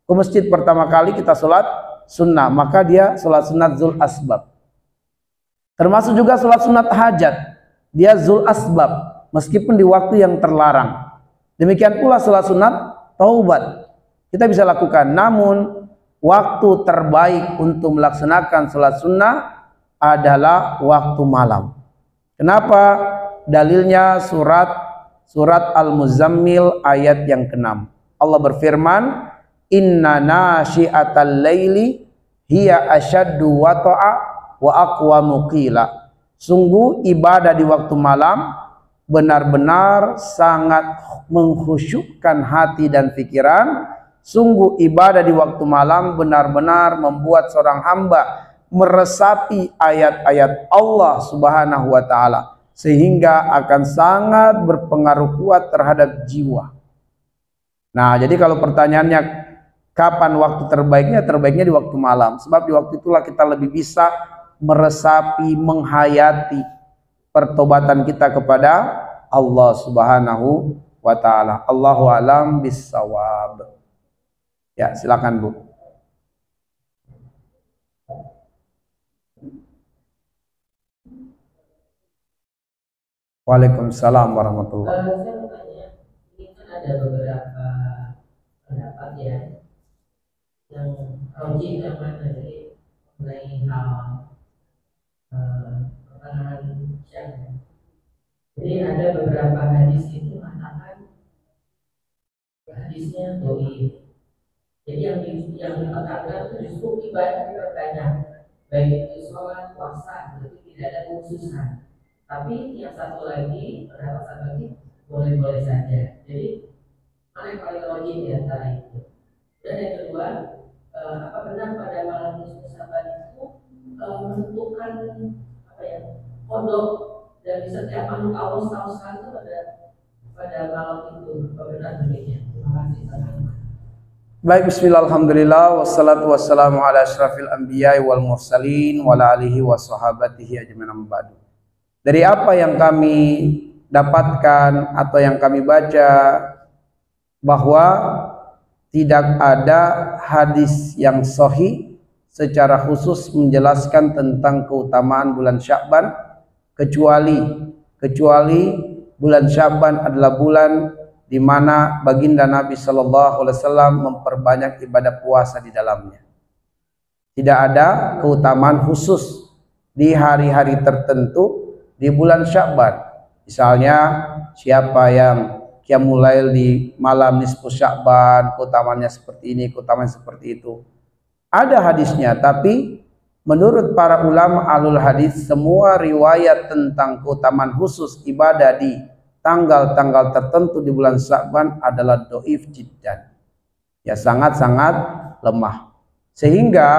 ke masjid pertama kali kita salat sunnah, maka dia sholat sunat zul asbab. Termasuk juga sholat sunat hajat, dia zul asbab meskipun di waktu yang terlarang. Demikian pula sholat sunat taubat kita bisa lakukan, namun waktu terbaik untuk melaksanakan sholat sunnah adalah waktu malam. Kenapa? Dalilnya surat Al-Muzammil ayat yang ke-6. Allah berfirman, inna nasyi'atal laili hiya asyaddu wata'a wa aqwamu qila. Sungguh ibadah di waktu malam benar-benar sangat mengkhusyukkan hati dan pikiran. Sungguh ibadah di waktu malam benar-benar membuat seorang hamba meresapi ayat-ayat Allah Subhanahu wa taala sehingga akan sangat berpengaruh kuat terhadap jiwa. Nah, jadi kalau pertanyaannya kapan waktu terbaiknya? Terbaiknya di waktu malam. Sebab di waktu itulah kita lebih bisa meresapi, menghayati pertobatan kita kepada Allah Subhanahu wa taala. Allahu a'lam bissawab. Ya, silakan Bu. Waalaikumsalam warahmatullahi wabarakatuh. Saya mau tanya, ini kan ada beberapa pendapat ya yang roji yang mana jadi mengenai hal pertanahan syariah. Jadi ada beberapa hadis itu mengatakan hadisnya doi. Jadi yang ditekankan itu justru ibadah diperbanyak, baik itu sholat, puasa, berarti tidak ada khususan. Tapi yang satu lagi, pendapat satu lagi boleh-boleh saja. Jadi mana yang paling logik di antara itu? Dan yang kedua, apa benar pada malam nisfu Syaban itu menentukan apa ya kodok dari setiap makhluk Allah setahu sekali itu pada malam itu? Apa benar demikian? Terima kasih. Baik, bismillah, alhamdulillah, wassalatu wassalamu ala asyrafil anbiya'i wal mursalin wa ala alihi wa sahabatihi ajma'in ba'du. Dari apa yang kami dapatkan atau yang kami baca, bahwa tidak ada hadis yang sahih secara khusus menjelaskan tentang keutamaan bulan Sya'ban, kecuali bulan Sya'ban adalah bulan di mana baginda Nabi Shallallahu Alaihi Wasallam memperbanyak ibadah puasa di dalamnya. Tidak ada keutamaan khusus di hari-hari tertentu di bulan Sya'ban. Misalnya siapa yang qiyamul lail di malam nisfu Sya'ban, keutamaannya seperti ini, keutamaannya seperti itu. Ada hadisnya, tapi menurut para ulama ahlul hadis, semua riwayat tentang keutamaan khusus ibadah di tanggal-tanggal tertentu di bulan Sya'ban adalah doif jiddan, ya sangat-sangat lemah. Sehingga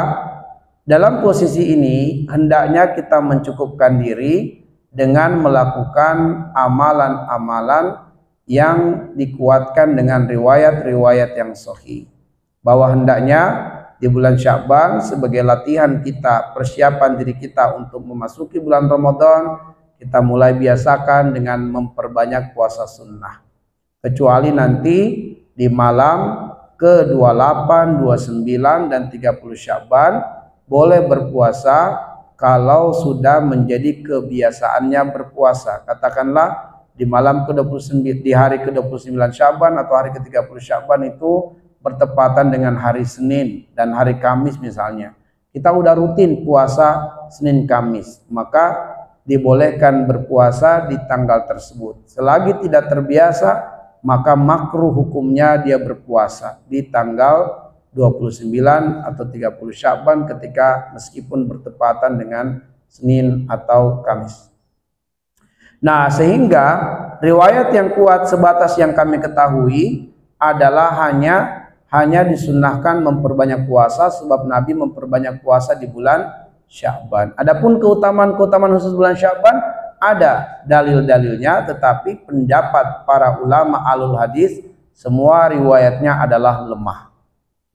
dalam posisi ini hendaknya kita mencukupkan diri dengan melakukan amalan-amalan yang dikuatkan dengan riwayat-riwayat yang sahih, bahwa hendaknya di bulan Sya'ban sebagai latihan kita, persiapan diri kita untuk memasuki bulan Ramadan, kita mulai biasakan dengan memperbanyak puasa sunnah. Kecuali nanti di malam ke-28, 29 dan 30 Sya'ban boleh berpuasa kalau sudah menjadi kebiasaannya berpuasa. Katakanlah di malam ke-29, di hari ke-29 Sya'ban atau hari ke-30 Sya'ban itu bertepatan dengan hari Senin dan hari Kamis misalnya. Kita udah rutin puasa Senin Kamis, maka dibolehkan berpuasa di tanggal tersebut. Selagi tidak terbiasa, maka makruh hukumnya dia berpuasa di tanggal 29 atau 30 Sya'ban ketika meskipun bertepatan dengan Senin atau Kamis. Nah, sehingga riwayat yang kuat sebatas yang kami ketahui adalah hanya disunnahkan memperbanyak puasa, sebab Nabi memperbanyak puasa di bulan Sya'ban. Adapun keutamaan khusus bulan Sya'ban ada dalil-dalilnya, tetapi pendapat para ulama alul hadis semua riwayatnya adalah lemah.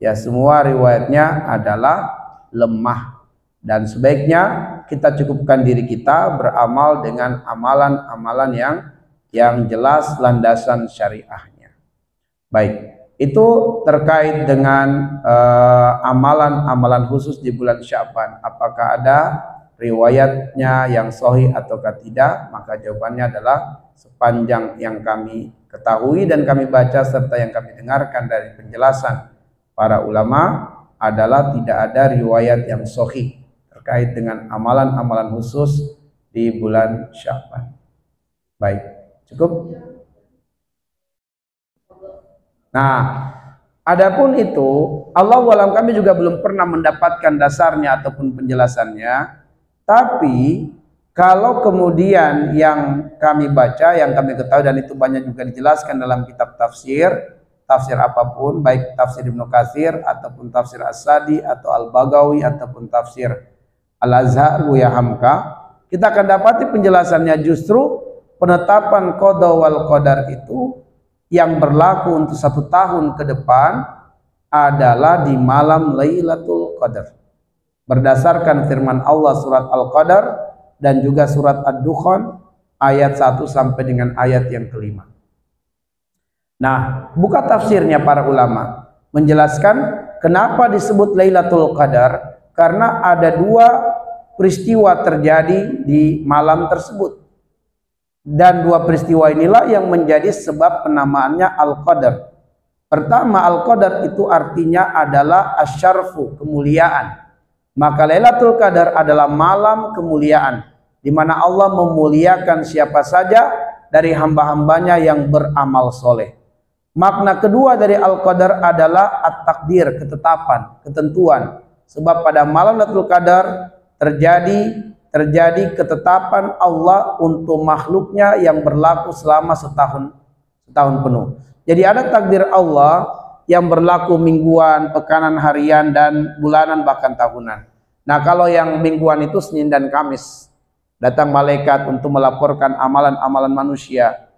Ya, semua riwayatnya adalah lemah, dan sebaiknya kita cukupkan diri kita beramal dengan amalan-amalan yang jelas landasan syariahnya. Baik, Itu terkait dengan amalan-amalan khusus di bulan Sya'ban. Apakah ada riwayatnya yang sahih ataukah tidak? Maka jawabannya adalah sepanjang yang kami ketahui dan kami baca serta yang kami dengarkan dari penjelasan para ulama adalah tidak ada riwayat yang sahih terkait dengan amalan-amalan khusus di bulan Sya'ban. Baik, cukup? Nah, adapun itu, Allah walam kami juga belum pernah mendapatkan dasarnya ataupun penjelasannya. Tapi kalau kemudian yang kami baca, yang kami ketahui dan itu banyak juga dijelaskan dalam kitab tafsir, tafsir apapun, baik tafsir Ibnu Katsir ataupun tafsir As-Sadi atau Al-Bagawi ataupun tafsir Al-Azhar Buya Hamka, kita akan dapati penjelasannya justru penetapan qada wal qadar itu yang berlaku untuk 1 tahun ke depan adalah di malam Lailatul Qadar. Berdasarkan firman Allah surat Al-Qadar dan juga surat Ad-Dukhan ayat 1 sampai dengan ayat yang kelima. Nah, buka tafsirnya para ulama menjelaskan kenapa disebut Lailatul Qadar, karena ada 2 peristiwa terjadi di malam tersebut. Dan 2 peristiwa inilah yang menjadi sebab penamaannya Al-Qadar. Pertama, Al-Qadar itu artinya adalah asyarfu, kemuliaan. Maka Lailatul Qadar adalah malam kemuliaan, di mana Allah memuliakan siapa saja dari hamba-hambanya yang beramal soleh. Makna kedua dari Al-Qadar adalah at-takdir, ketetapan, ketentuan. Sebab pada malam Lailatul Qadar terjadi ketetapan Allah untuk makhluknya yang berlaku selama setahun penuh. Jadi ada takdir Allah yang berlaku mingguan, pekanan, harian, dan bulanan, bahkan tahunan. Nah, kalau yang mingguan itu Senin dan Kamis, datang malaikat untuk melaporkan amalan-amalan manusia.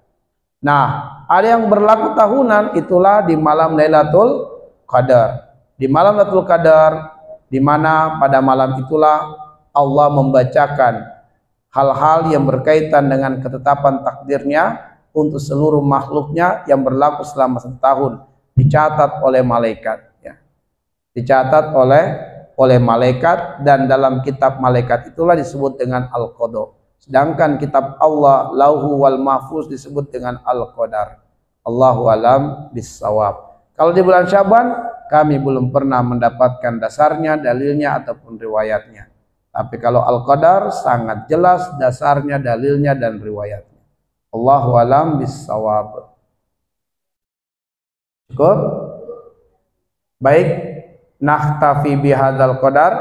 Nah, ada yang berlaku tahunan, itulah di malam Lailatul Qadar. Di malam Lailatul Qadar, di mana pada malam itulah Allah membacakan hal-hal yang berkaitan dengan ketetapan takdirnya untuk seluruh makhluknya yang berlaku selama 1 tahun, dicatat oleh malaikat, ya. Dicatat oleh malaikat, dan dalam kitab malaikat itulah disebut dengan Al-Qadar. Sedangkan kitab Allah Lauhu wal Mahfuz disebut dengan Al-Qadar. Allahu alam bissawab. Kalau di bulan Sya'ban kami belum pernah mendapatkan dasarnya, dalilnya ataupun riwayatnya. Tapi kalau Al-Qadar sangat jelas dasarnya, dalilnya, dan riwayatnya. Allahu alam bissawab. Cukup? Baik, nakhtafi bihadzal qadar.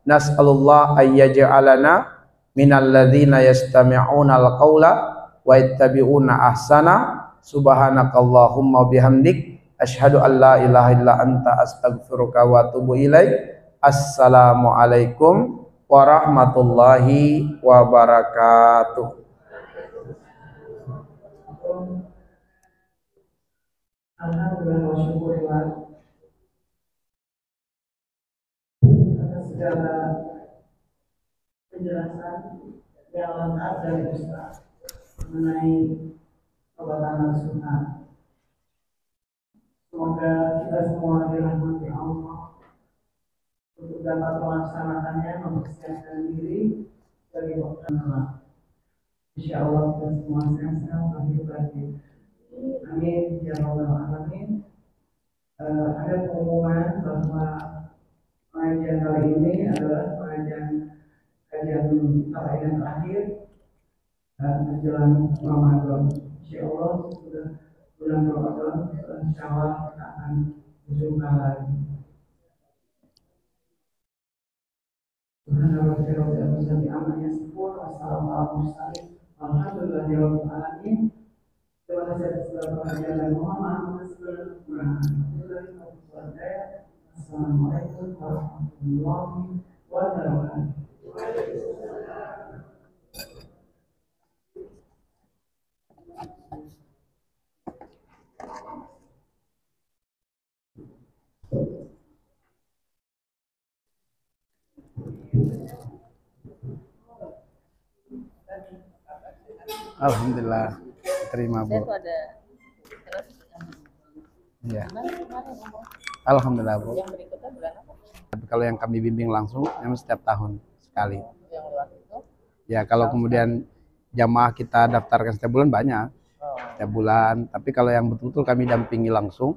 Nas'alullah ayyaj'alana minal ladzina yastami'una al-qaula wa yattabi'una ahsana. Subhanakallahumma bihamdik asyhadu an la ilaha illa anta astaghfiruka wa atubu ilaik. Assalamualaikum warahmatullahi wabarakatuh. Alhamdulillah wa syukurillah atas segala penjelasan yang lengkap dari Ustaz mengenai obatan sunnah. Semoga kita semua dirahmati Allah untuk dapat melaksanakannya, mempersiapkan diri sebagai waktu kelak. Insya Allah kita semua sehat-sehat lahir batin. Amin ya rabbal alamin. Ada pengumuman bahwa pengajian kali ini adalah kajian yang terakhir menjelang Ramadan. Insya Allah sudah bulan Ramadan, insya Allah kita akan berjumpa lagi. Alhamdulillahirobbilalamin. Terima kasih atas segala perhatian dan mohon maaf atas segala kekurangan. Assalamualaikum warahmatullahi wabarakatuh. Alhamdulillah, terima Bu. Iya. Gimana kemarin umroh? Alhamdulillah Bu. Yang berikutnya bulan apa? Tapi kalau yang kami bimbing langsung memang setiap tahun sekali. Yang luar itu? Ya kalau kemudian jamaah kita daftarkan setiap bulan banyak, Oh. setiap bulan. Tapi kalau yang betul-betul kami dampingi langsung